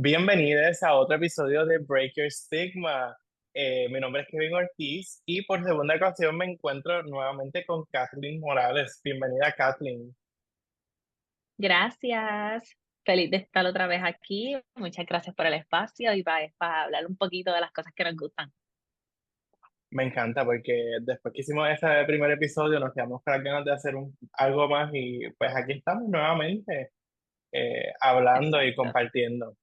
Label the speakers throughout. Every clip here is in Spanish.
Speaker 1: Bienvenidos a otro episodio de Break Your Stigma. Mi nombre es Kevin Ortiz y por segunda ocasión me encuentro nuevamente con Kathleen Morales. Bienvenida, Kathleen.
Speaker 2: Gracias. Feliz de estar otra vez aquí. Muchas gracias por el espacio y para hablar un poquito de las cosas que nos gustan.
Speaker 1: Me encanta porque después que hicimos ese primer episodio nos quedamos con las ganas de hacer algo más y pues aquí estamos nuevamente hablando y
Speaker 2: Exacto.
Speaker 1: compartiendo.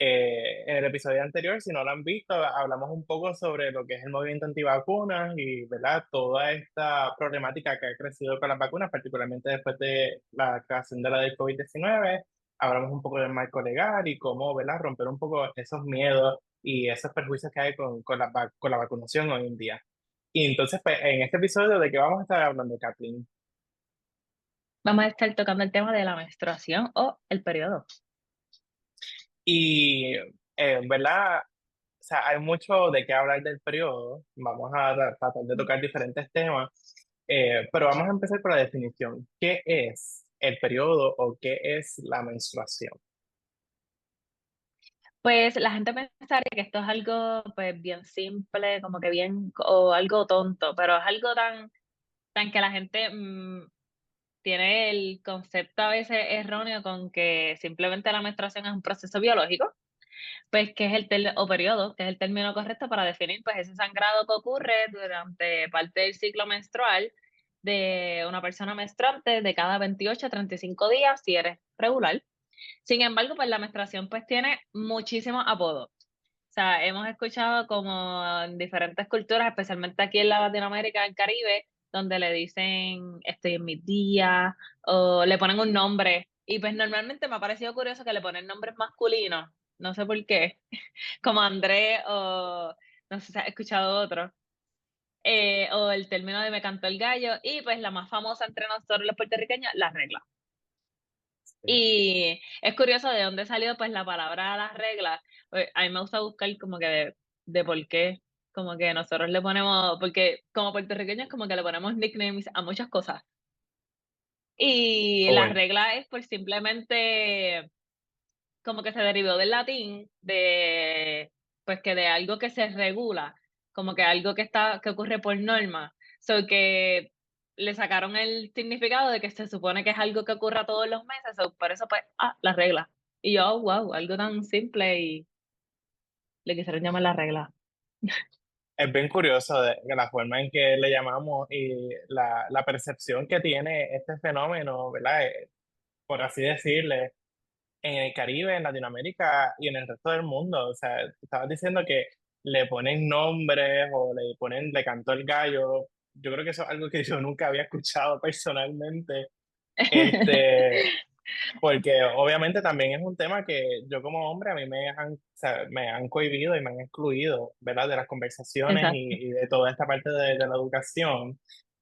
Speaker 1: En el episodio anterior, si no lo han visto, hablamos un poco sobre lo que es el movimiento antivacunas y, ¿verdad? Toda esta problemática que ha crecido con las vacunas, particularmente después de la creación de la del COVID-19. Hablamos un poco del marco legal y cómo, ¿verdad? Romper un poco esos miedos y esos perjuicios que hay con la vacunación hoy en día. Y entonces, pues, en este episodio, ¿de qué vamos a estar hablando, Kathleen?
Speaker 2: Vamos a estar tocando el tema de la menstruación o el periodo.
Speaker 1: Y, ¿verdad? O sea, hay mucho de qué hablar del periodo. Vamos a tratar de tocar diferentes temas, pero vamos a empezar por la definición. ¿Qué es el periodo o qué es la menstruación?
Speaker 2: Pues la gente pensaría que esto es algo pues bien simple, como que bien, o algo tonto, pero es algo tan que la gente tiene el concepto a veces erróneo con que simplemente la menstruación es un proceso biológico. Pues que es o periodo, que es el término correcto para definir pues ese sangrado que ocurre durante parte del ciclo menstrual de una persona menstruante de cada 28 a 35 días si eres regular. Sin embargo, pues la menstruación pues tiene muchísimos apodos. O sea, hemos escuchado como en diferentes culturas, especialmente aquí en la Latinoamérica, el Caribe, donde le dicen estoy en mis días o le ponen un nombre. Y pues normalmente me ha parecido curioso que le ponen nombres masculinos, no sé por qué, como André o no sé si has escuchado otro. O el término de me cantó el gallo y pues la más famosa entre nosotros los puertorriqueños, la regla. Y es curioso de dónde salió pues la palabra las reglas. Pues, a mí me gusta buscar como que de por qué, como que nosotros le ponemos, porque como puertorriqueños como que le ponemos nicknames a muchas cosas. Y
Speaker 1: O
Speaker 2: la
Speaker 1: el-
Speaker 2: regla es por simplemente como que se derivó del latín de, pues que de algo que se regula, como que algo que ocurre por norma. So que le sacaron el significado de que se supone que es algo que ocurra todos los meses, so por eso pues, la regla. Y yo, oh, wow, algo tan simple y le quisieron llamar la regla.
Speaker 1: es bien curioso de la forma en que le llamamos y la percepción que tiene este fenómeno, ¿verdad? Por así decirle, en el Caribe, en Latinoamérica y en el resto del mundo. O sea, tú estabas diciendo que le ponen nombres o le cantó el gallo. Yo creo que eso es algo que yo nunca había escuchado personalmente. Este, porque obviamente también es un tema que yo como hombre a mí o sea, me han cohibido y me han excluido, ¿verdad? De las conversaciones
Speaker 2: Exacto.
Speaker 1: y de toda esta parte de la educación.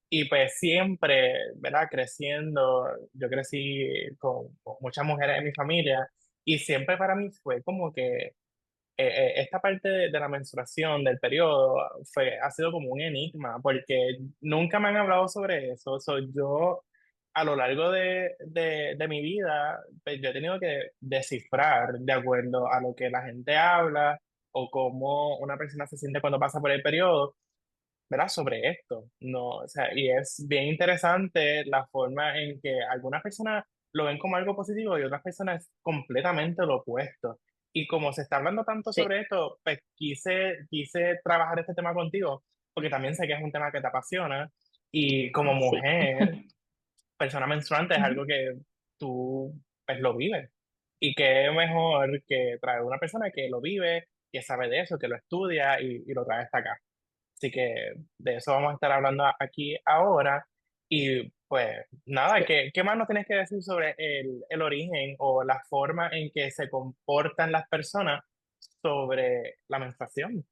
Speaker 1: Y pues siempre, ¿verdad? Creciendo, yo crecí con muchas mujeres en mi familia y siempre para mí fue como que esta parte de la menstruación, del periodo, ha sido como un enigma porque nunca me han hablado sobre eso. Yo, a lo largo de mi vida, pues, yo he tenido que descifrar de acuerdo a lo que la gente habla o cómo una persona se siente cuando pasa por el periodo, ¿verdad? Sobre esto, ¿no? O sea, y es bien interesante la forma en que algunas personas lo ven como algo positivo y otras personas es completamente lo opuesto. Y como se está hablando tanto
Speaker 2: Sí,
Speaker 1: sobre esto, pues quise trabajar este tema contigo, porque también sé que es un tema que te apasiona y como
Speaker 2: sí.
Speaker 1: mujer, persona menstruante es
Speaker 2: Ujú.
Speaker 1: algo que tú pues lo vives. Y qué mejor que traer una persona que lo vive, que sabe de eso, que lo estudia y lo trae hasta acá. Así que de eso vamos a estar hablando aquí ahora. Y pues nada,
Speaker 2: Sí.
Speaker 1: ¿qué más nos tienes que decir sobre el origen o la forma en que se comportan las personas sobre la menstruación?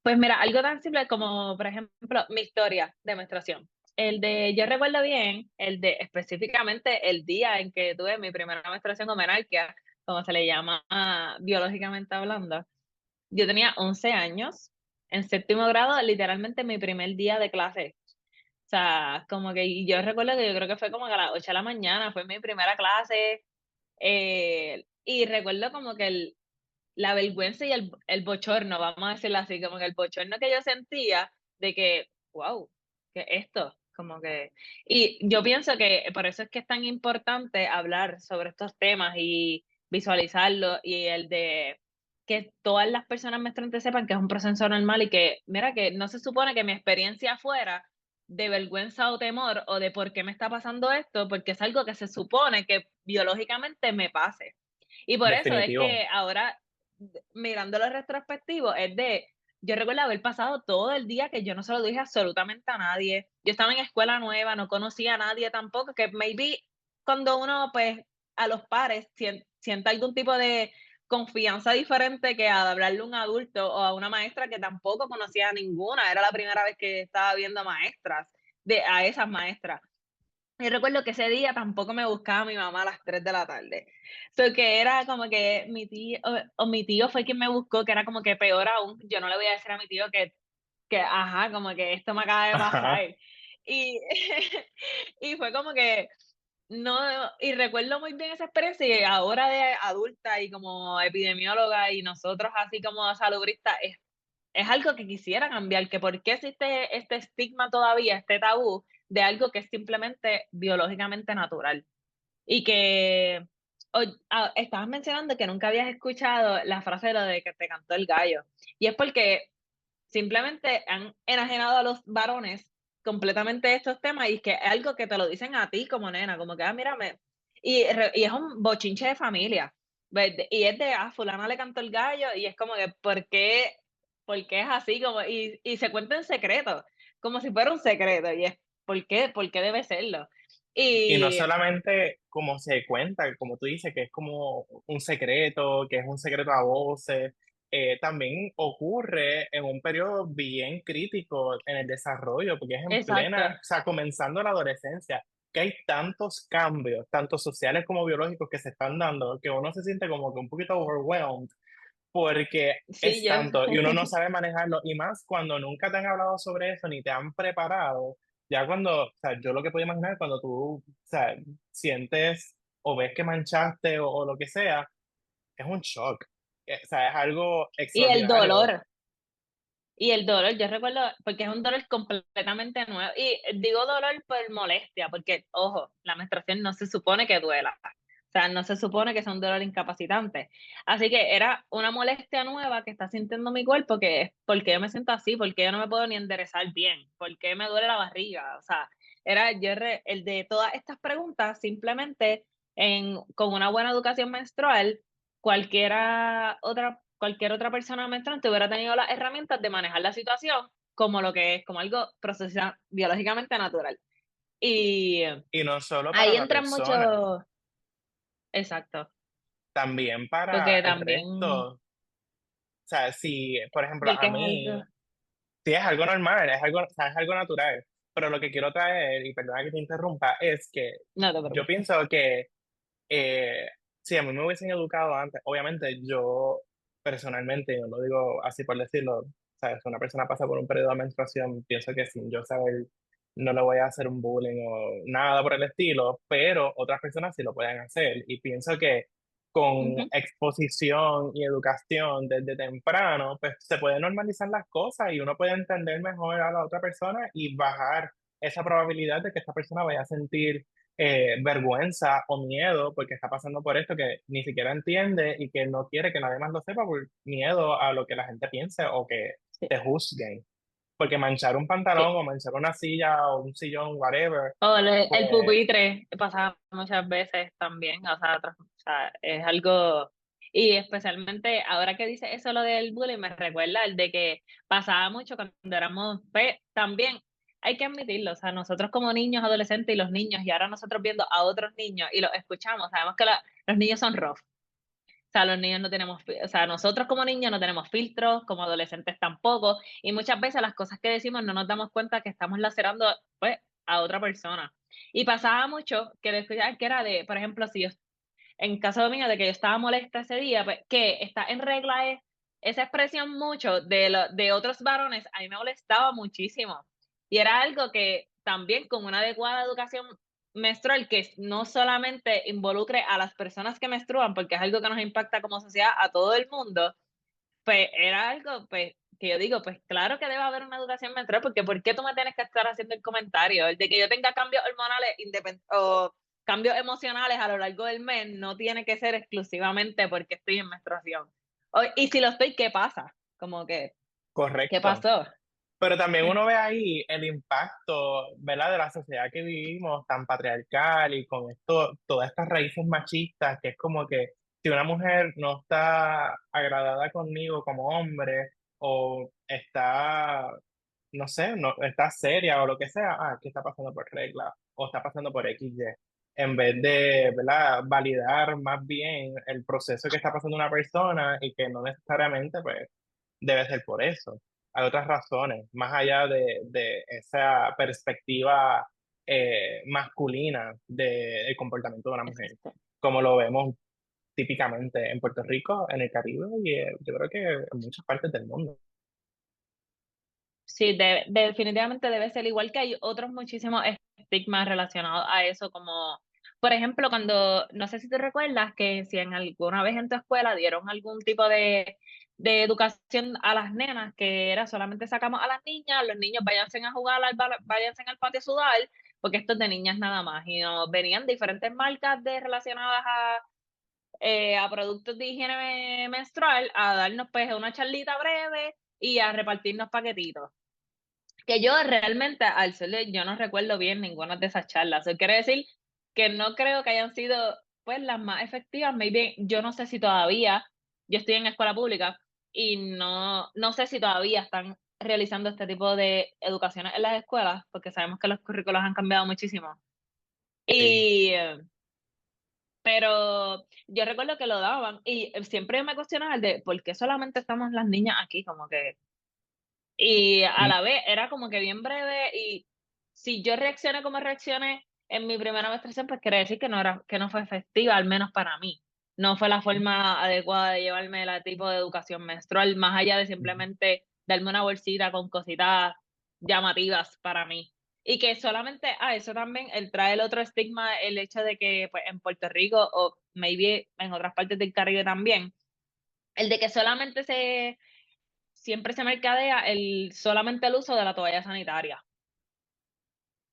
Speaker 2: Pues mira, algo tan simple como, por ejemplo, mi historia de menstruación. Yo recuerdo bien, el de específicamente el día en que tuve mi primera menstruación o menarquia, como se le llama biológicamente hablando. Yo tenía 11 años, en séptimo grado, literalmente mi primer día de clase. O sea, como que y yo recuerdo que yo creo que fue como a las 8 de la mañana, fue mi primera clase, Y recuerdo como que la vergüenza y el bochorno, vamos a decirlo así, como que el bochorno que yo sentía de que, wow, ¿qué es esto? Como que, y yo pienso que por eso es que es tan importante hablar sobre estos temas y visualizarlo y el de que todas las personas menstruantes sepan que es un proceso normal y que, mira, que no se supone que mi experiencia fuera de vergüenza o temor o de por qué me está pasando esto, porque es algo que se supone que biológicamente me pase. Y por eso es
Speaker 1: Definitivo.
Speaker 2: que ahora mirando lo retrospectivo, es de, yo recuerdo haber pasado todo el día que yo no se lo dije absolutamente a nadie. Yo estaba en escuela nueva, no conocía a nadie tampoco, que maybe cuando uno, pues, a los pares sienta algún tipo de confianza diferente que a hablarle a un adulto o a una maestra que tampoco conocía a ninguna. Era la primera vez que estaba viendo maestras, a esas maestras. Y recuerdo que ese día tampoco me buscaba mi mamá a las 3 de la tarde. So, que era como que mi tío o mi tío fue quien me buscó, que era como que peor aún. Yo no le voy a decir a mi tío que ajá, como que esto me acaba de
Speaker 1: Ajá.
Speaker 2: pasar. Y y fue como que no, y recuerdo muy bien esa experiencia y ahora de adulta y como epidemióloga y nosotros así como salubristas, es algo que quisiera cambiar, que por qué existe este estigma todavía, este tabú de algo que es simplemente biológicamente natural. Y que estabas mencionando que nunca habías escuchado la frase de lo de que te cantó el gallo. Y es porque simplemente han enajenado a los varones completamente de estos temas y es que es algo que te lo dicen a ti como nena, como que, mírame. Y es un bochinche de familia. Y es de, fulana le cantó el gallo y es como que, ¿por qué es así? Como, y se cuenta en secreto, como si fuera un secreto. Y es, ¿por qué debe serlo?
Speaker 1: Y no
Speaker 2: Y
Speaker 1: solamente como se cuenta, como tú dices, que es como un secreto, que es un secreto a voces, también ocurre en un periodo bien crítico en el desarrollo, porque es en plena,
Speaker 2: exacto,
Speaker 1: o sea, comenzando la adolescencia, que hay tantos cambios, tanto sociales como biológicos que se están dando, que uno se siente como que un poquito overwhelmed, porque
Speaker 2: sí,
Speaker 1: es
Speaker 2: yo,
Speaker 1: tanto y uno no sabe manejarlo, y más cuando nunca te han hablado sobre eso ni te han preparado. Ya cuando, o sea, yo lo que puedo imaginar cuando tú, o sea, sientes o ves que manchaste o lo que sea, es un shock. O sea, es algo
Speaker 2: y el
Speaker 1: extraordinario.
Speaker 2: dolor. Y el dolor, yo recuerdo, porque es un dolor completamente nuevo. Y digo dolor por molestia, porque, ojo, la menstruación no se supone que duela. O sea, no se supone que sea un dolor incapacitante. Así que era una molestia nueva que está sintiendo mi cuerpo, que es por qué yo me siento así, por qué yo no me puedo ni enderezar bien, por qué me duele la barriga. O sea, era el de todas estas preguntas, simplemente con una buena educación menstrual cualquier otra persona menstruante hubiera tenido las herramientas de manejar la situación como lo que es, como algo procesal, biológicamente natural. Y
Speaker 1: Y no solo para
Speaker 2: ahí
Speaker 1: la
Speaker 2: entran
Speaker 1: persona,
Speaker 2: muchos, exacto,
Speaker 1: también para
Speaker 2: porque
Speaker 1: el
Speaker 2: también,
Speaker 1: resto. O sea, si, por ejemplo,
Speaker 2: porque
Speaker 1: a
Speaker 2: es algo,
Speaker 1: mí, sí es algo normal, es algo, o sea, es algo natural, pero lo que quiero traer, y perdona que te interrumpa, es que
Speaker 2: no te
Speaker 1: yo
Speaker 2: preocupes.
Speaker 1: pienso que si a mí me hubiesen educado antes, obviamente yo personalmente, no lo digo así por decirlo, ¿sabes? Una persona pasa por un periodo de menstruación, pienso que sin yo saber, no le voy a hacer un bullying o nada por el estilo, pero otras personas sí lo pueden hacer. Y pienso que con
Speaker 2: Ujú.
Speaker 1: exposición y educación desde temprano, pues se pueden normalizar las cosas y uno puede entender mejor a la otra persona y bajar esa probabilidad de que esta persona vaya a sentir vergüenza o miedo porque está pasando por esto que ni siquiera entiende y que no quiere que nadie más lo sepa por miedo a lo que la gente piense o que
Speaker 2: Sí,
Speaker 1: te juzguen. Porque manchar un
Speaker 2: sí.
Speaker 1: pantalón o manchar una silla o un sillón, whatever,
Speaker 2: O el
Speaker 1: pues
Speaker 2: pupitre pasa muchas veces también, o sea, es algo, y especialmente ahora que dice eso lo del bullying, me recuerda el de que pasaba mucho cuando éramos, también hay que admitirlo, o sea, nosotros como niños, adolescentes y los niños, y ahora nosotros viendo a otros niños y los escuchamos, sabemos que los niños son rough. O sea, los niños no tenemos, o sea, nosotros como niños no tenemos filtros, como adolescentes tampoco, y muchas veces las cosas que decimos no nos damos cuenta que estamos lacerando, pues, a otra persona. Y pasaba mucho que decía que era de, por ejemplo, si yo, en caso mío, de que yo estaba molesta ese día, pues, que está en regla esa expresión mucho de otros varones, a mí me molestaba muchísimo. Y era algo que también con una adecuada educación menstrual que no solamente involucre a las personas que menstruan, porque es algo que nos impacta como sociedad a todo el mundo, pues era algo, pues, que yo digo, pues claro que debe haber una educación menstrual, porque ¿por qué tú me tienes que estar haciendo el comentario? El de que yo tenga cambios hormonales o cambios emocionales a lo largo del mes no tiene que ser exclusivamente porque estoy en menstruación. Y si lo estoy, ¿qué pasa? Como que, ¿qué
Speaker 1: Correcto.
Speaker 2: pasó?
Speaker 1: Pero también uno ve ahí el impacto, ¿verdad? De la sociedad que vivimos, tan patriarcal y con esto, todas estas raíces machistas, que es como que si una mujer no está agradada conmigo como hombre o está, no sé, no, está seria o lo que sea, ¿qué está pasando por regla? O está pasando por XY. En vez de, ¿verdad? Validar más bien el proceso que está pasando una persona y que no necesariamente, pues, debe ser por eso. Hay otras razones, más allá de esa perspectiva masculina del comportamiento de una mujer,
Speaker 2: Exacto.
Speaker 1: como lo vemos típicamente en Puerto Rico, en el Caribe y yo creo que en muchas partes del mundo.
Speaker 2: Sí, definitivamente debe ser igual que hay otros muchísimos estigmas relacionados a eso, como por ejemplo, cuando, no sé si te recuerdas que si en alguna vez en tu escuela dieron algún tipo de educación a las nenas, que era solamente sacamos a las niñas, los niños váyanse a jugar, váyanse al patio a sudar, porque esto es de niñas nada más, y nos venían diferentes marcas relacionadas a productos de higiene menstrual, a darnos pues una charlita breve y a repartirnos paquetitos. Que yo realmente, al serle, yo no recuerdo bien ninguna de esas charlas. Eso quiere decir que no creo que hayan sido, pues, las más efectivas. Maybe, yo no sé si todavía, yo estoy en escuela pública y no sé si todavía están realizando este tipo de educaciones en las escuelas, porque sabemos que los currículos han cambiado muchísimo.
Speaker 1: Sí.
Speaker 2: Y, pero yo recuerdo que lo daban y siempre me cuestionaba el de por qué solamente estamos las niñas aquí, como que y a
Speaker 1: Mm,
Speaker 2: la vez era como que bien breve y si yo reaccioné como reaccioné en mi primera menstruación, pues quiere decir que no fue efectiva, al menos para mí. No fue la forma adecuada de llevarme el tipo de educación menstrual, más allá de
Speaker 1: mm.
Speaker 2: simplemente darme una bolsita con cositas llamativas para mí. Y que solamente, eso también, trae el otro estigma, el hecho de que pues, en Puerto Rico o maybe en otras partes del Caribe también, el de que solamente siempre se mercadea solamente el uso de la toalla sanitaria.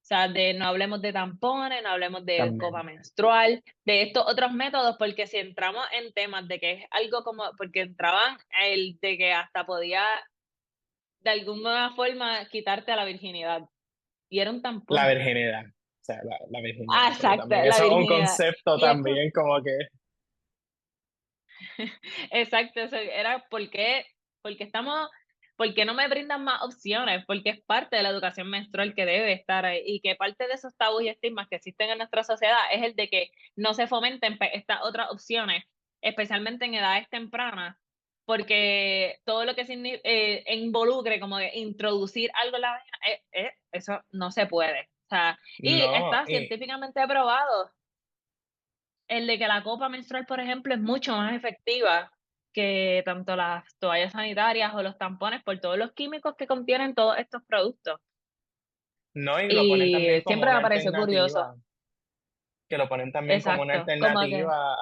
Speaker 2: O sea, no hablemos de tampones, no hablemos de copa
Speaker 1: También.
Speaker 2: menstrual, de estos otros métodos, porque si entramos en temas de que es algo como, porque entraban el de que hasta podía de alguna forma quitarte la virginidad, y era un
Speaker 1: La
Speaker 2: tampón.
Speaker 1: virginidad, o sea, la virginidad,
Speaker 2: Ah,
Speaker 1: porque
Speaker 2: exacto,
Speaker 1: también
Speaker 2: la
Speaker 1: eso es un
Speaker 2: virginidad.
Speaker 1: concepto
Speaker 2: Y es como,
Speaker 1: también como que
Speaker 2: exacto, eso era ¿por qué no me brindan más opciones? Porque es parte de la educación menstrual que debe estar ahí y que parte de esos tabús y estigmas que existen en nuestra sociedad es el de que no se fomenten estas otras opciones, especialmente en edades tempranas, porque todo lo que involucre como que introducir algo en la vagina, eso no se puede. O sea, y
Speaker 1: no.
Speaker 2: está científicamente probado el de que la copa menstrual, por ejemplo, es mucho más efectiva que tanto las toallas sanitarias o los tampones por todos los químicos que contienen todos estos productos.
Speaker 1: No, y lo ponen
Speaker 2: Y
Speaker 1: también como
Speaker 2: siempre
Speaker 1: una
Speaker 2: me pareció curioso.
Speaker 1: alternativa, que lo ponen también como una
Speaker 2: Exacto, como que,
Speaker 1: alternativa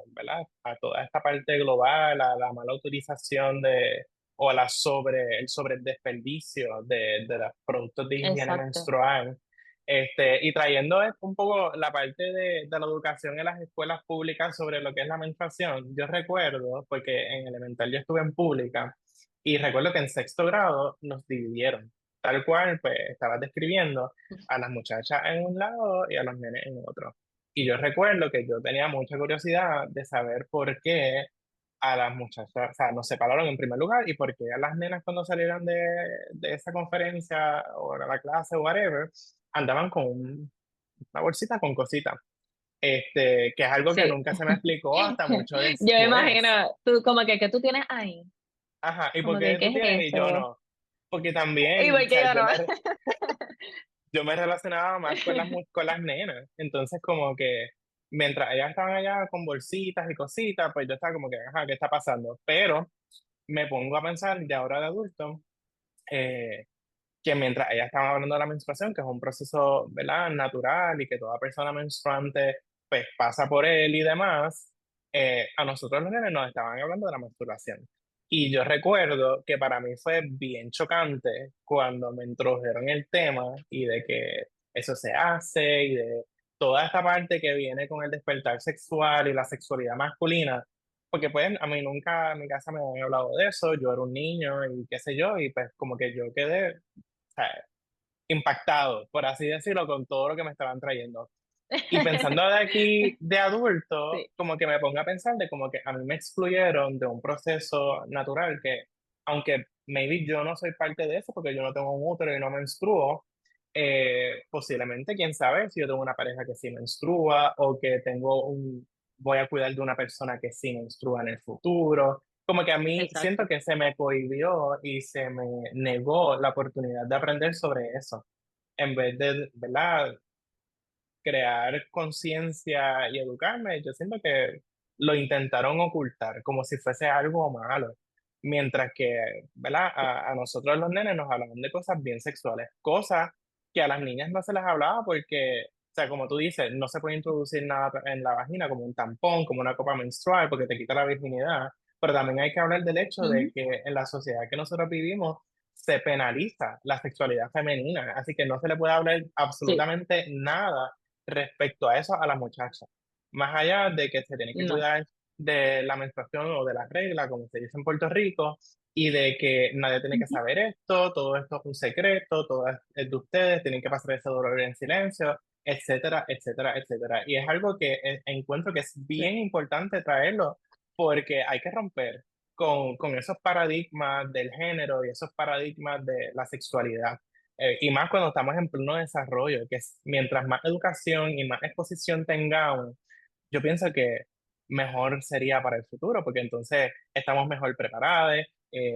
Speaker 1: ¿verdad? A toda esta parte global, a la mala utilización o a el sobredesperdicio de los productos de higiene
Speaker 2: exacto.
Speaker 1: menstrual. Y trayendo un poco la parte de la educación en las escuelas públicas sobre lo que es la menstruación, yo recuerdo, porque en elemental yo estuve en pública, y recuerdo que en sexto grado nos dividieron, tal cual, pues estabas describiendo a las muchachas en un lado y a los nenes en otro. Y yo recuerdo que yo tenía mucha curiosidad de saber por qué a las muchachas, o sea, nos separaron en primer lugar y por qué a las nenas cuando salieron de esa conferencia o de la clase o whatever, andaban con una bolsita con cositas. Que es algo que
Speaker 2: Sí.
Speaker 1: nunca se me explicó hasta mucho
Speaker 2: Yo me
Speaker 1: después.
Speaker 2: imagino, tú como que tú tienes ahí,
Speaker 1: Ajá, ¿y por
Speaker 2: como que,
Speaker 1: qué
Speaker 2: ¿qué
Speaker 1: tú tienes
Speaker 2: es
Speaker 1: y yo
Speaker 2: eso?
Speaker 1: no? Porque
Speaker 2: Y
Speaker 1: también, o
Speaker 2: porque
Speaker 1: sea,
Speaker 2: yo no.
Speaker 1: yo me relacionaba más con con las nenas. Entonces, como que mientras ellas estaban allá con bolsitas y cositas, pues yo estaba como que, ajá, ¿qué está pasando? Pero me pongo a pensar de ahora de adulto, eh, que mientras ella estaba hablando de la menstruación, que es un proceso, ¿verdad?, natural y que toda persona menstruante pues pasa por él y demás, a nosotros los nenes nos estaban hablando de la menstruación. Y yo recuerdo que para mí fue bien chocante cuando me introdujeron el tema y de que eso se hace y de toda esta parte que viene con el despertar sexual y la sexualidad masculina, porque pues a mí nunca en mi casa me habían hablado de eso, yo era un niño y qué sé yo, y pues como que yo quedé, sea, impactado, por así decirlo, con todo lo que me estaban trayendo. Y pensando de aquí de adulto,
Speaker 2: Sí,
Speaker 1: como que me pongo a pensar de como que a mí me excluyeron de un proceso natural que, aunque maybe yo no soy parte de eso porque yo no tengo un útero y no menstruo, posiblemente, quién sabe, si yo tengo una pareja que sí menstrua o que voy a cuidar de una persona que sí menstrua en el futuro. Como que a mí siento
Speaker 2: exacto.
Speaker 1: que se me cohibió y se me negó la oportunidad de aprender sobre eso en vez de, ¿verdad?, crear conciencia y educarme, yo siento que lo intentaron ocultar como si fuese algo malo, mientras que, ¿verdad? A nosotros los nenes nos hablaban de cosas bien sexuales, cosas que a las niñas no se les hablaba porque, o sea, como tú dices, no se puede introducir nada en la vagina como un tampón, como una copa menstrual, porque te quita la virginidad, pero también hay que hablar del hecho de
Speaker 2: Ujú.
Speaker 1: que en la sociedad que nosotros vivimos, se penaliza la sexualidad femenina, así que no se le puede hablar
Speaker 2: Sí,
Speaker 1: absolutamente nada respecto a eso a la muchacha. Más allá de que se tiene que
Speaker 2: no,
Speaker 1: cuidar de la menstruación o de la regla, como se dice en Puerto Rico, y de que nadie tiene que
Speaker 2: ujú,
Speaker 1: saber esto, todo esto es un secreto, todo es de ustedes, tienen que pasar ese dolor en silencio, etcétera, etcétera, etcétera. Y es algo que encuentro que es
Speaker 2: sí,
Speaker 1: bien importante traerlo porque hay que romper con esos paradigmas del género y esos paradigmas de la sexualidad. Y más cuando estamos en pleno desarrollo, mientras más educación y más exposición tengamos, yo pienso que mejor sería para el futuro, porque entonces estamos mejor preparados,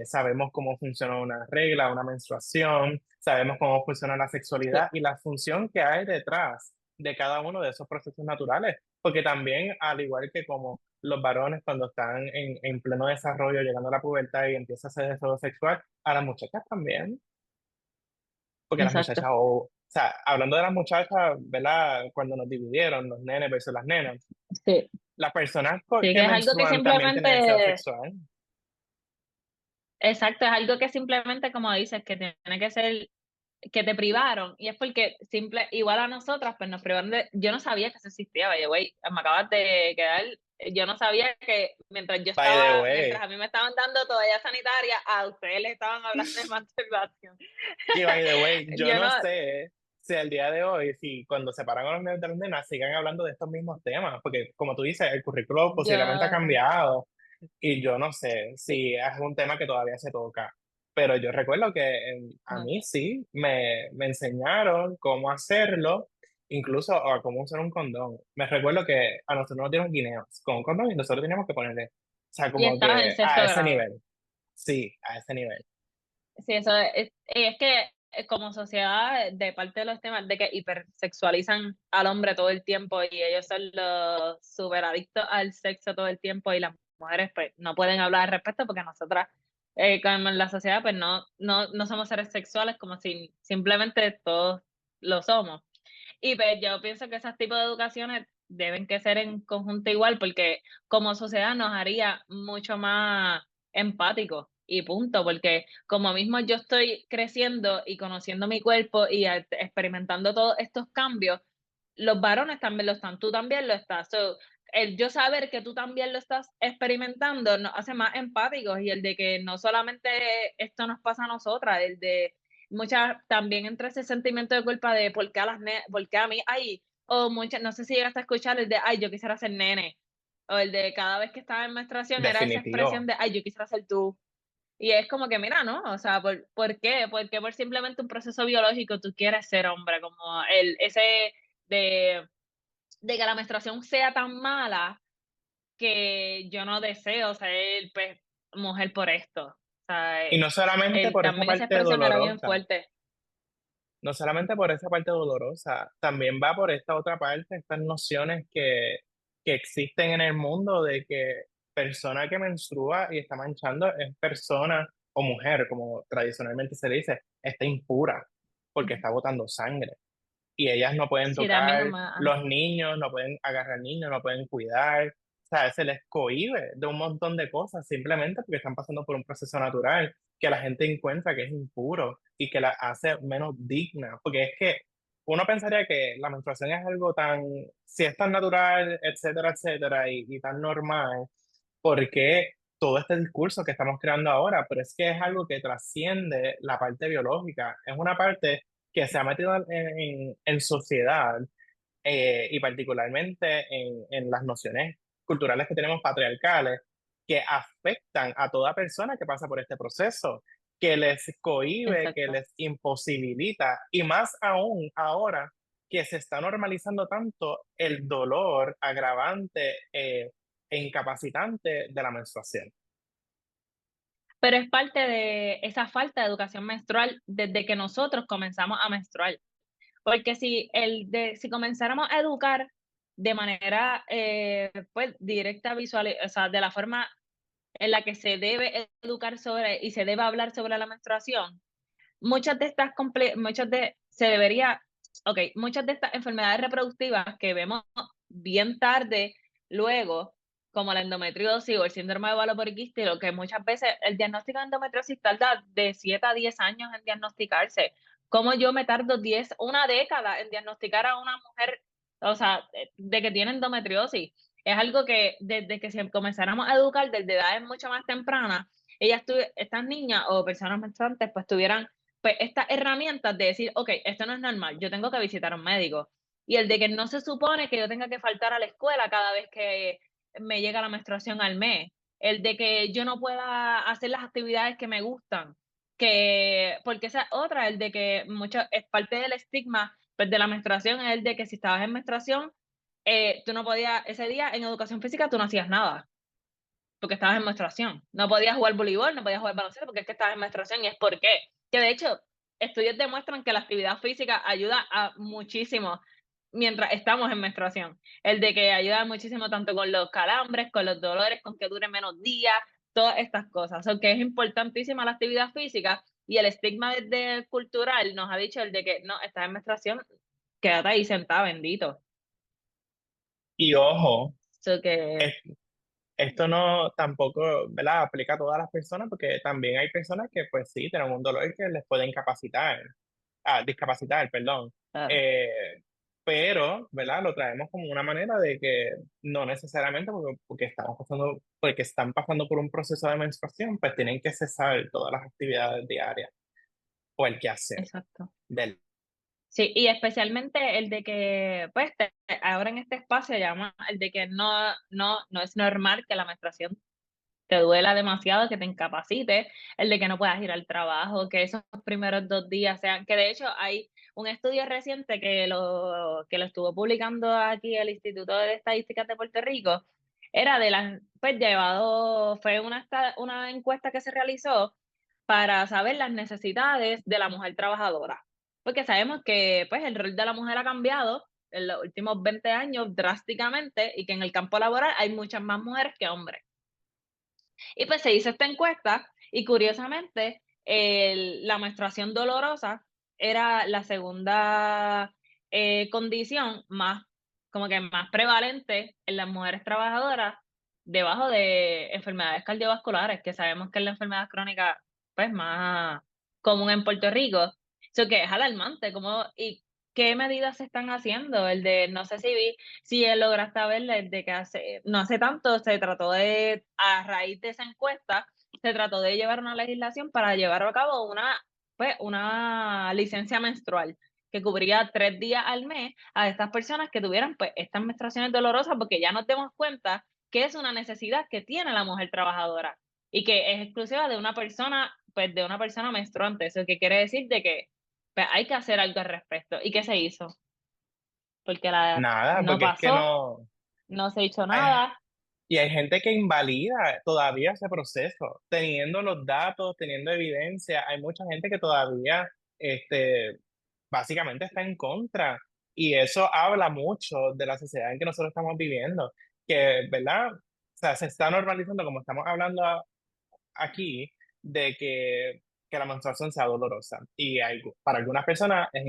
Speaker 1: sabemos cómo funciona una regla, una menstruación, sabemos cómo funciona la
Speaker 2: sí,
Speaker 1: sexualidad y la función que hay detrás de cada uno de esos procesos naturales, porque también, al igual que como los varones cuando están en pleno desarrollo, llegando a la pubertad y empieza a hacer deseo sexual, a las muchachas también. Porque las muchachas,
Speaker 2: exacto.
Speaker 1: o sea, hablando de las muchachas, ¿verdad? Cuando nos dividieron, los nenes versus las nenas,
Speaker 2: Sí,
Speaker 1: las personas
Speaker 2: sí,
Speaker 1: que
Speaker 2: que es algo que
Speaker 1: menstruan también tienen deseo
Speaker 2: simplemente,
Speaker 1: sexual.
Speaker 2: exacto, es algo que simplemente, como dices, que tiene que ser, que te privaron, y es porque simple, igual a nosotras, pues nos privaron de, yo no sabía que eso existía, vaya, güey, me acabas de quedar, yo no sabía que mientras yo
Speaker 1: By the
Speaker 2: estaba, mientras
Speaker 1: way,
Speaker 2: a mí me estaban dando toalla sanitaria, a ustedes les estaban hablando de masturbación.
Speaker 1: y by the way, yo
Speaker 2: Yo
Speaker 1: no
Speaker 2: no,
Speaker 1: sé si al día de hoy, si cuando separan a los nenes de las nenas, sigan hablando de estos mismos temas, porque como tú dices, el currículo posiblemente ha
Speaker 2: yo,
Speaker 1: cambiado. Y yo no sé
Speaker 2: sí,
Speaker 1: si es un tema que todavía se toca, pero yo recuerdo que a
Speaker 2: no
Speaker 1: mí
Speaker 2: sé.
Speaker 1: sí me enseñaron cómo hacerlo, incluso a cómo usar un condón. Me recuerdo que a nosotros nos dieron guineos con un condón y nosotros teníamos que ponerle, o sea,
Speaker 2: Y
Speaker 1: como
Speaker 2: estabas en
Speaker 1: que
Speaker 2: sexto
Speaker 1: a ese
Speaker 2: grado.
Speaker 1: nivel, sí, a ese nivel.
Speaker 2: Sí, eso es que como sociedad, de parte de los temas de que hipersexualizan al hombre todo el tiempo y ellos son los super adictos al sexo todo el tiempo y las mujeres pues no pueden hablar al respecto porque nosotras, como en la sociedad, pues no somos seres sexuales como si simplemente todos lo somos. Y pues yo pienso que esos tipos de educaciones deben que ser en conjunto igual, porque como sociedad nos haría mucho más empáticos y punto, porque como mismo yo estoy creciendo y conociendo mi cuerpo y experimentando todos estos cambios, los varones también lo están, tú también lo estás. So, el yo saber que tú también lo estás experimentando nos hace más empáticos y el de que no solamente esto nos pasa a nosotras, el de muchas, también entra ese sentimiento de culpa de por qué a por qué a mí, ay, o muchas, no sé si llegaste a escuchar el de, ay, yo quisiera ser nene, o el de cada vez que estaba en menstruación era esa expresión
Speaker 1: Definitivo.
Speaker 2: de, ay, yo quisiera ser tú. Y es como que, mira, ¿no? O sea, ¿por qué? Porque por simplemente un proceso biológico tú quieres ser hombre, como ese de, de que la menstruación sea tan mala que yo no deseo ser, pues, mujer por esto. O sea,
Speaker 1: Y no solamente por esa
Speaker 2: también esa
Speaker 1: parte
Speaker 2: expresión era bien
Speaker 1: dolorosa,
Speaker 2: fuerte.
Speaker 1: no solamente por esa parte dolorosa, también va por esta otra parte, estas nociones que existen en el mundo de que persona que menstrua y está manchando es persona o mujer, como tradicionalmente se dice, está impura porque
Speaker 2: Ujú.
Speaker 1: está botando sangre y ellas no pueden
Speaker 2: Sí, también
Speaker 1: tocar, los niños no pueden agarrar niños, no pueden cuidar, o sea, se les cohíbe de un montón de cosas simplemente porque están pasando por un proceso natural que la gente encuentra que es impuro y que la hace menos digna, porque es que uno pensaría que la menstruación es algo tan, si es tan natural, etcétera, etcétera, y tan normal, ¿por qué todo este discurso que estamos creando ahora? Pero es que es algo que trasciende la parte biológica, es una parte que se ha metido en sociedad y particularmente en las nociones culturales que tenemos patriarcales que afectan a toda persona que pasa por este proceso, que les cohíbe, que
Speaker 2: exacto.
Speaker 1: les imposibilita y más aún ahora que se está normalizando tanto el dolor agravante e incapacitante de la menstruación.
Speaker 2: Pero es parte de esa falta de educación menstrual desde que nosotros comenzamos a menstruar. Porque si comenzáramos a educar de manera, pues, directa, visual, o sea, de la forma en la que se debe educar sobre y se debe hablar sobre la menstruación, muchas de se debería muchas de estas enfermedades reproductivas que vemos bien tarde luego, como la endometriosis o el síndrome de ovario poliquístico, que muchas veces el diagnóstico de endometriosis tarda de 7 a 10 años en diagnosticarse. Como yo me tardo 1 década en diagnosticar a una mujer, o sea, de que tiene endometriosis. Es algo que desde que si comenzáramos a educar desde edades mucho más tempranas, estas niñas o personas menstruantes pues tuvieran pues estas herramientas de decir, ok, esto no es normal, yo tengo que visitar a un médico. Y el de que no se supone que yo tenga que faltar a la escuela cada vez que me llega la menstruación al mes. El de que yo no pueda hacer las actividades que me gustan. Porque esa es otra, el de que mucho, es parte del estigma pues, de la menstruación, es el de que si estabas en menstruación, tú no podías, ese día en educación física tú no hacías nada porque estabas en menstruación. No podías jugar voleibol, no podías jugar baloncesto porque es que estabas en menstruación. ¿Y es por qué? Que de hecho, estudios demuestran que la actividad física ayuda a muchísimo mientras estamos en menstruación. El de que ayuda muchísimo tanto con los calambres, con los dolores, con que dure menos días, todas estas cosas. O sea, que es importantísima la actividad física y el estigma desde cultural nos ha dicho el de que no, estás en menstruación, quédate ahí sentada, bendito.
Speaker 1: Y ojo,
Speaker 2: So que,
Speaker 1: es- esto no tampoco, ¿verdad? Aplica a todas las personas porque también hay personas que pues sí, tienen un dolor que les puede incapacitar. Discapacitar, perdón.
Speaker 2: claro.
Speaker 1: Eh, pero, ¿verdad? Lo traemos como una manera de que no necesariamente porque están pasando por un proceso de menstruación, pues tienen que cesar todas las actividades diarias o el quehacer
Speaker 2: Exacto.
Speaker 1: del.
Speaker 2: Sí, y especialmente el de que, pues, ahora en este espacio llama el de que no es normal que la menstruación te duela demasiado, que te incapacite, el de que no puedas ir al trabajo, que esos primeros 2 días sean, que de hecho hay un estudio reciente que lo estuvo publicando aquí el Instituto de Estadísticas de Puerto Rico, era pues fue una encuesta que se realizó para saber las necesidades de la mujer trabajadora, porque sabemos que pues el rol de la mujer ha cambiado en los últimos 20 años drásticamente y que en el campo laboral hay muchas más mujeres que hombres. Y pues se hizo esta encuesta y curiosamente la menstruación dolorosa era la segunda condición más, como que más prevalente en las mujeres trabajadoras debajo de enfermedades cardiovasculares, que sabemos que es la enfermedad crónica pues más común en Puerto Rico. Eso que es alarmante, y qué medidas se están haciendo. El de, no sé si él lograste verle de que no hace tanto se trató a raíz de esa encuesta, se trató de llevar una legislación para llevar a cabo una licencia menstrual que cubría 3 días al mes a estas personas que tuvieran pues estas menstruaciones dolorosas, porque ya nos demos cuenta que es una necesidad que tiene la mujer trabajadora y que es exclusiva de una persona menstruante. Eso que quiere decir de que pues, hay que hacer algo al respecto. ¿Y qué se hizo? Porque
Speaker 1: Nada,
Speaker 2: no
Speaker 1: porque es que
Speaker 2: pasó,
Speaker 1: no.
Speaker 2: no se hizo
Speaker 1: eh,
Speaker 2: nada.
Speaker 1: Y hay gente que invalida todavía ese proceso, teniendo los datos, teniendo evidencia. Hay mucha gente que todavía, este, básicamente está en contra. Y eso habla mucho de la sociedad en que nosotros estamos viviendo, que, ¿verdad? O sea, se está normalizando, como estamos hablando aquí, de que que la menstruación sea dolorosa y para algunas personas es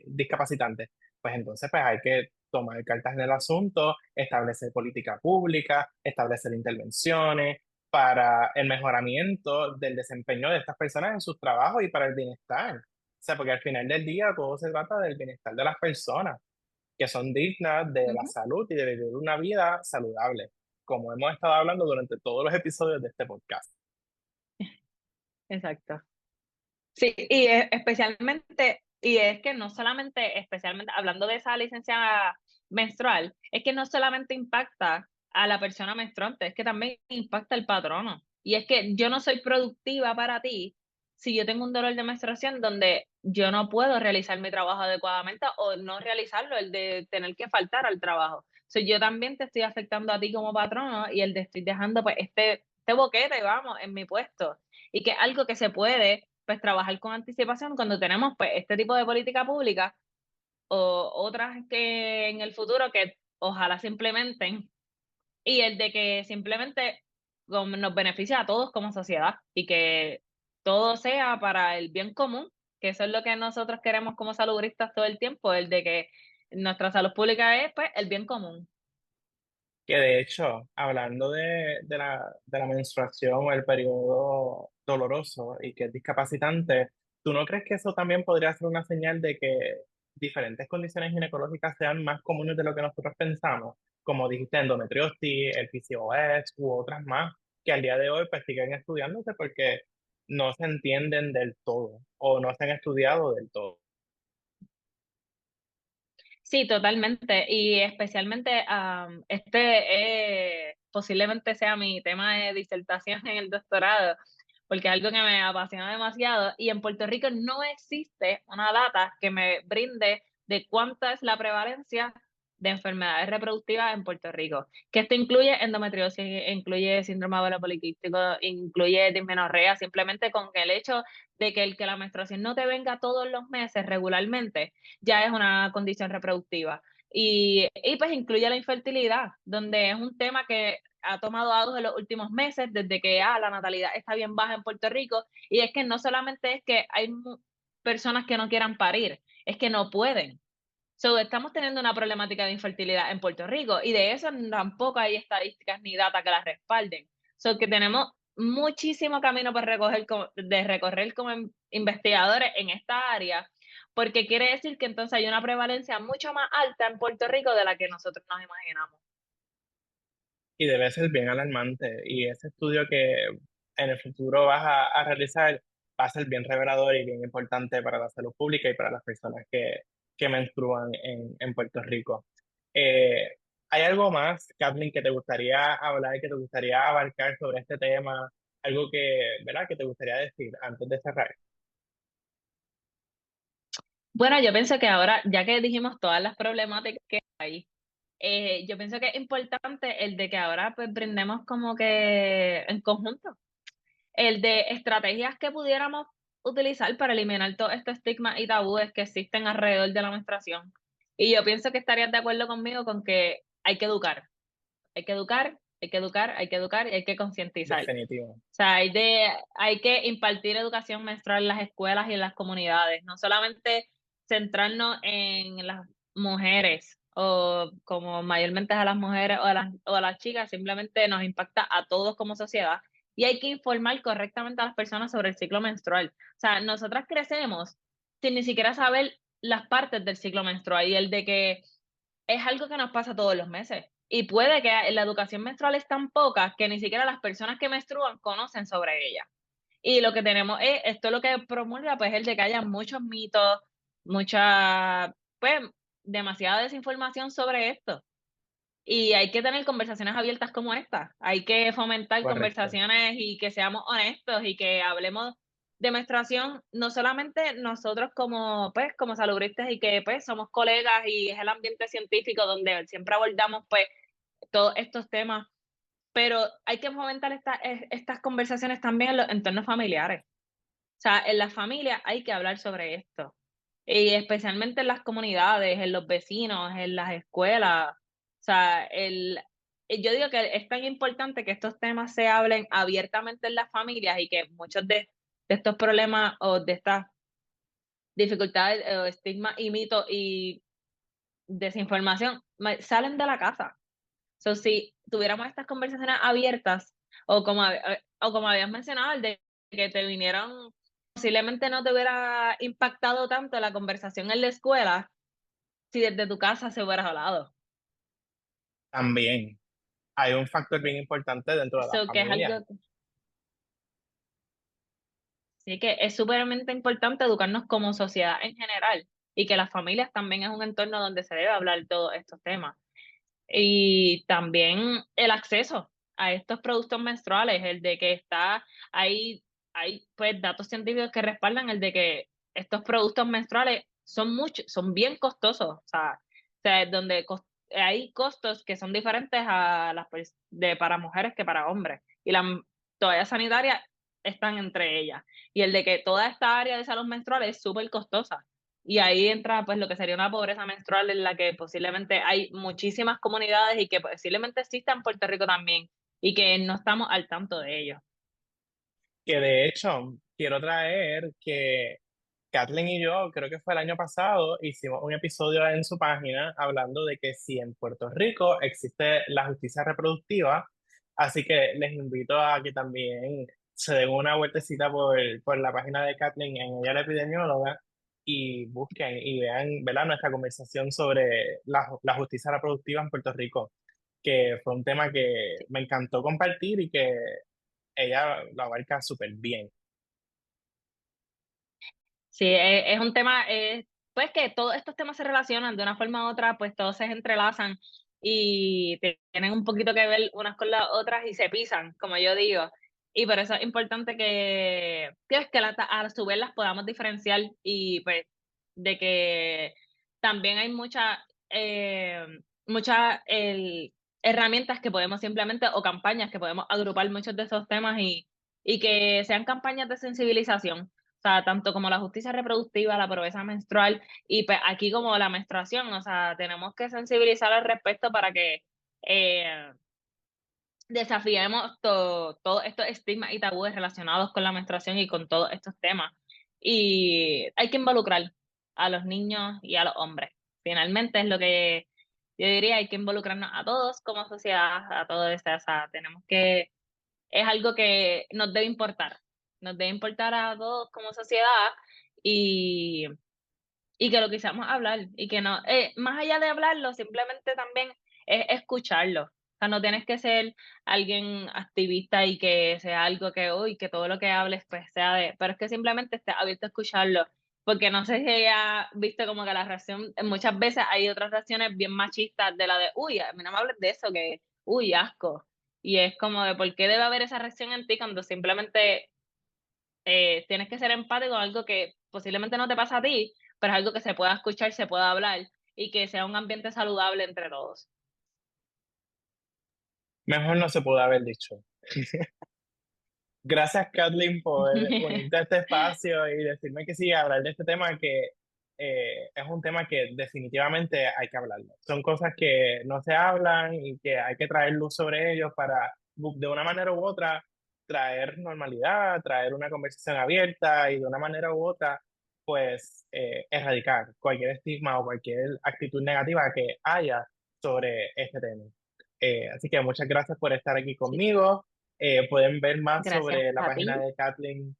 Speaker 1: discapacitante, pues entonces pues hay que tomar cartas en el asunto, establecer política pública, establecer intervenciones para el mejoramiento del desempeño de estas personas en sus trabajos y para el bienestar. O sea, porque al final del día todo se trata del bienestar de las personas, que son dignas de la
Speaker 2: Ujú.
Speaker 1: salud y de vivir una vida saludable, como hemos estado hablando durante todos los episodios de este podcast.
Speaker 2: Exacto. Sí, y especialmente, y es que no solamente, especialmente hablando de esa licencia menstrual, es que no solamente impacta a la persona menstruante, es que también impacta al patrono. Y es que yo no soy productiva para ti si yo tengo un dolor de menstruación donde yo no puedo realizar mi trabajo adecuadamente o no realizarlo, el de tener que faltar al trabajo. So, yo también te estoy afectando a ti como patrono y el de estoy dejando pues este boquete, vamos, en mi puesto. Y que es algo que se puede pues trabajar con anticipación cuando tenemos pues este tipo de política pública o otras que en el futuro que ojalá se implementen y el de que simplemente nos beneficia a todos como sociedad y que todo sea para el bien común, que eso es lo que nosotros queremos como salubristas todo el tiempo, el de que nuestra salud pública es pues el bien común.
Speaker 1: Que de hecho, hablando de la menstruación o el periodo doloroso y que es discapacitante, ¿tú no crees que eso también podría ser una señal de que diferentes condiciones ginecológicas sean más comunes de lo que nosotros pensamos? Como dijiste, endometriosis, el PCOS u otras más, que al día de hoy pues siguen estudiándose porque no se entienden del todo o no se han estudiado del todo.
Speaker 2: Sí, totalmente. Y especialmente, posiblemente sea mi tema de disertación en el doctorado, porque es algo que me apasiona demasiado. Y en Puerto Rico no existe una data que me brinde de cuánta es la prevalencia de enfermedades reproductivas en Puerto Rico. Que esto incluye endometriosis, incluye síndrome ovario poliquístico, incluye dismenorrea, simplemente con el hecho de que la menstruación no te venga todos los meses regularmente ya es una condición reproductiva. Y pues incluye la infertilidad, donde es un tema que ha tomado auge en los últimos meses, desde que la natalidad está bien baja en Puerto Rico, y es que no solamente es que hay personas que no quieran parir, es que no pueden. So, estamos teniendo una problemática de infertilidad en Puerto Rico y de eso tampoco hay estadísticas ni data que las respalden. So, que tenemos muchísimo camino por de recorrer como investigadores en esta área, porque quiere decir que entonces hay una prevalencia mucho más alta en Puerto Rico de la que nosotros nos imaginamos.
Speaker 1: Y debe ser bien alarmante. Y ese estudio que en el futuro vas a realizar va a ser bien revelador y bien importante para la salud pública y para las personas que menstruan en Puerto Rico. Eh, ¿Hay algo más, Kathleen, que te gustaría hablar, que te gustaría abarcar sobre este tema? Algo que, ¿verdad?, que te gustaría decir antes de cerrar.
Speaker 2: Bueno, yo pienso que ahora, ya que dijimos todas las problemáticas que hay, yo pienso que es importante el de que ahora pues brindemos como que en conjunto el de estrategias que pudiéramos utilizar para eliminar todos estos estigmas y tabúes que existen alrededor de la menstruación. Y yo pienso que estarías de acuerdo conmigo con que hay que educar, hay que educar, hay que educar, hay que educar y hay que concientizar.
Speaker 1: Definitivo.
Speaker 2: O sea, hay que impartir educación menstrual en las escuelas y en las comunidades, no solamente centrarnos en las mujeres o como mayormente a las mujeres o a las chicas, simplemente nos impacta a todos como sociedad y hay que informar correctamente a las personas sobre el ciclo menstrual. O sea, nosotras crecemos sin ni siquiera saber las partes del ciclo menstrual y el de que es algo que nos pasa todos los meses. Y puede que la educación menstrual es tan poca que ni siquiera las personas que menstruan conocen sobre ella. Y lo que tenemos es, esto lo que promulga, pues, el de que haya muchos mitos, mucha, pues, demasiada desinformación sobre esto. Y hay que tener conversaciones abiertas como esta. Hay que fomentar
Speaker 1: Correcto.
Speaker 2: conversaciones y que seamos honestos y que hablemos de menstruación, no solamente nosotros como, pues, como salubristas y que, pues, somos colegas y es el ambiente científico donde siempre abordamos, pues, todos estos temas, pero hay que fomentar estas conversaciones también en los entornos familiares. O sea, en las familias hay que hablar sobre esto. Y especialmente en las comunidades, en los vecinos, en las escuelas. O sea, yo digo que es tan importante que estos temas se hablen abiertamente en las familias y que muchos de de estos problemas o de estas dificultades o estigmas y mitos y desinformación, salen de la casa. So, si tuviéramos estas conversaciones abiertas, o como habías mencionado, el de que te vinieron, posiblemente no te hubiera impactado tanto la conversación en la escuela si desde tu casa se hubiera hablado.
Speaker 1: También hay un factor bien importante dentro de la
Speaker 2: So, que es
Speaker 1: familia.
Speaker 2: algo, sí, que es súpermente importante educarnos como sociedad en general y que las familias también es un entorno donde se debe hablar de todos estos temas. Y también el acceso a estos productos menstruales, el de que hay pues datos científicos que respaldan el de que estos productos menstruales son bien costosos, o sea, donde hay costos que son diferentes a para mujeres que para hombres. Y las toallas sanitarias están entre ellas. Y el de que toda esta área de salud menstrual es súper costosa. Y ahí entra pues lo que sería una pobreza menstrual en la que posiblemente hay muchísimas comunidades y que posiblemente exista en Puerto Rico también y que no estamos al tanto de ello.
Speaker 1: Que de hecho, quiero traer que Kathleen y yo, creo que fue el año pasado, hicimos un episodio en su página hablando de que si en Puerto Rico existe la justicia reproductiva, así que les invito a que también se den una vueltecita por la página de Kathleen en ella la epidemióloga y busquen y vean, ¿verdad? Nuestra conversación sobre la justicia reproductiva en Puerto Rico, que fue un tema que me encantó compartir y que ella lo abarca súper bien.
Speaker 2: Sí, es un tema, pues que todos estos temas se relacionan de una forma u otra, pues todos se entrelazan y tienen un poquito que ver unas con las otras y se pisan, como yo digo. Y por eso es importante a su vez las podamos diferenciar y pues de que también hay muchas herramientas que podemos simplemente o campañas que podemos agrupar muchos de esos temas y que sean campañas de sensibilización, o sea, tanto como la justicia reproductiva, la pobreza menstrual y pues aquí como la menstruación, o sea, tenemos que sensibilizar al respecto para que eh, desafiemos todos estos estigmas y tabúes relacionados con la menstruación y con todos estos temas. Y hay que involucrar a los niños y a los hombres. Finalmente es lo que yo diría, hay que involucrarnos a todos como sociedad, a todos, o sea, es algo que nos debe importar a todos como sociedad y, y que lo quisiéramos hablar y que no, más allá de hablarlo, simplemente también es escucharlo. O sea, no tienes que ser alguien activista y que sea algo que, uy, que todo lo que hables pues sea pero es que simplemente estés abierto a escucharlo. Porque no sé si ella viste como que la reacción, muchas veces hay otras reacciones bien machistas de la de, uy, a mí no me hables de eso, que, uy, asco. Y es como de por qué debe haber esa reacción en ti cuando simplemente tienes que ser empático con algo que posiblemente no te pasa a ti, pero es algo que se pueda escuchar, se pueda hablar y que sea un ambiente saludable entre todos.
Speaker 1: Mejor no se pudo haber dicho. Gracias, Kathleen, por unirte a este espacio y decirme que sí, hablar de este tema que es un tema que definitivamente hay que hablarlo. Son cosas que no se hablan y que hay que traer luz sobre ellos para, de una manera u otra, traer normalidad, traer una conversación abierta y de una manera u otra, pues, erradicar cualquier estigma o cualquier actitud negativa que haya sobre este tema. Así que muchas gracias por estar aquí
Speaker 2: Sí,
Speaker 1: conmigo. Pueden ver más
Speaker 2: gracias
Speaker 1: sobre la
Speaker 2: a
Speaker 1: página
Speaker 2: ti.
Speaker 1: de Kathleen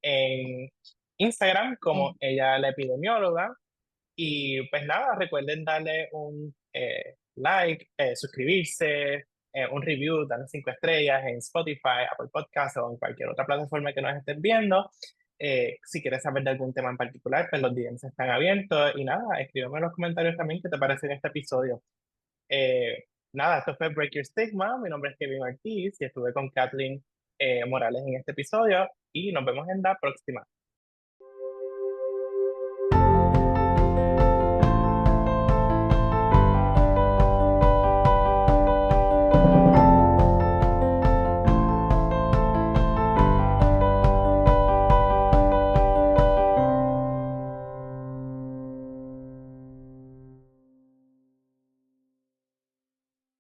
Speaker 1: en Instagram como
Speaker 2: Eh,
Speaker 1: ella la epidemióloga. Y pues nada, recuerden darle un like, suscribirse, un review, darle 5 estrellas en Spotify, Apple Podcasts o en cualquier otra plataforma que nos estén viendo. Si quieres saber de algún tema en particular, pues los DMs están abiertos. Y nada, escríbeme en los comentarios también qué te parece en este episodio. Nada, esto fue Break Your Stigma. Mi nombre es Kevin Ortiz y estuve con Kathleen Morales en este episodio y nos vemos en la próxima.